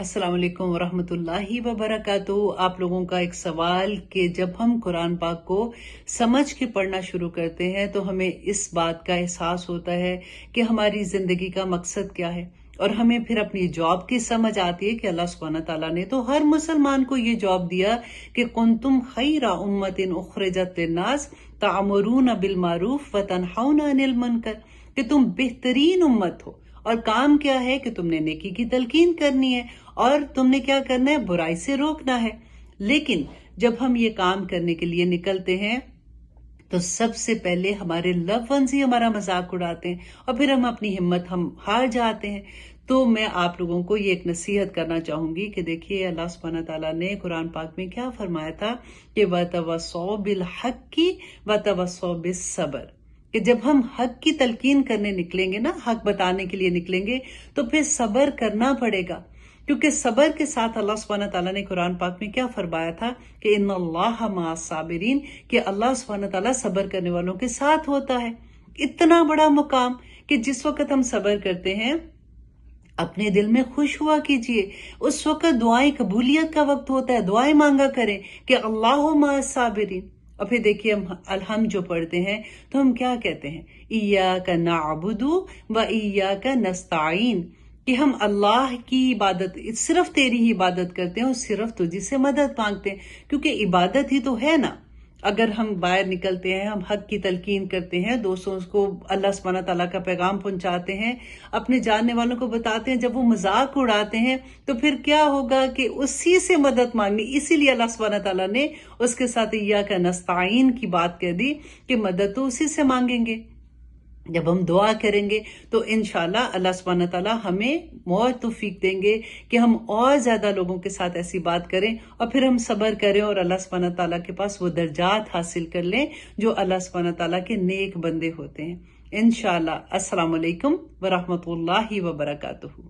अस्सलाम वालेकुम वरहमतुल्लाहि वबरकातुहू। आप लोगों का एक सवाल कि जब हम कुरान पाक को समझ के पढ़ना शुरू करते हैं तो हमें इस बात का एहसास होता है कि हमारी ज़िंदगी का मकसद क्या है, और हमें फिर अपनी जॉब की समझ आती है कि अल्लाह सुब्हानहू तआला ने तो हर मुसलमान को ये जॉब दिया कि कुंतुम खैरा उम्मतिन उखरिजत लिन्नास तअमुरूना बिल मारूफ व तनहौना अनिल मुनकर, कि तुम बेहतरीन उम्मत हो और काम क्या है कि तुमने नेकी की तलकीन करनी है और तुमने क्या करना है, बुराई से रोकना है। लेकिन जब हम ये काम करने के लिए निकलते हैं तो सबसे पहले हमारे लव वंस ही हमारा मजाक उड़ाते हैं और फिर हम अपनी हिम्मत हम हार जाते हैं। तो मैं आप लोगों को ये एक नसीहत करना चाहूंगी कि देखिए, अल्लाह सुब्हानहू तआला ने कुरान पाक में क्या फरमाया था कि वतवस्सौ बिल हक्की वतवस्सौ बिस सब्र, कि जब हम हक की तलकीन करने निकलेंगे ना, हक बताने के लिए निकलेंगे, तो फिर सब्र करना पड़ेगा। क्योंकि सब्र के साथ अल्लाह सुब्हानहू तआला ने कुरान पाक में क्या फरमाया था कि इन्नल्लाह मअस साबिरीन, कि अल्लाह सुब्हानहू तआला सब्र करने वालों के साथ होता है। इतना बड़ा मुकाम कि जिस वक्त हम सब्र करते हैं अपने दिल में खुश हुआ कीजिए। उस वक्त दुआएं कबूलियत का वक्त होता है, दुआएं मांगा करें कि अल्लाह मअस साबिरीन। और फिर देखिए, हम जो पढ़ते हैं तो हम क्या कहते हैं, इय्याका नअबुदु व इय्याका नस्तईन, कि हम अल्लाह की इबादत, सिर्फ तेरी ही इबादत करते हैं और सिर्फ तुझी से मदद मांगते हैं, क्योंकि इबादत ही तो है ना। अगर हम बाहर निकलते हैं, हम हक की तलकीन करते हैं, दोस्तों को अल्लाह सुब्हानहू तआला का पैगाम पहुंचाते हैं, अपने जानने वालों को बताते हैं, जब वो मजाक उड़ाते हैं तो फिर क्या होगा कि उसी से मदद मांगनी। इसीलिए अल्लाह सुब्हानहू तआला ने उसके साथ इय्याका नस्तईन की बात कह दी कि मदद तो उसी से मांगेंगे। जब हम दुआ करेंगे तो इंशाल्लाह अल्लाह सुब्हानहू तआला हमें मौज तौफीक देंगे कि हम और ज्यादा लोगों के साथ ऐसी बात करें और फिर हम सब्र करें और अल्लाह सुब्हानहू तआला के पास वो दर्जात हासिल कर लें जो अल्लाह सुब्हानहू तआला के नेक बंदे होते हैं। इंशाल्लाह। अस्सलाम वालेकुम वरहमतुल्लाहि वबरकातुहू।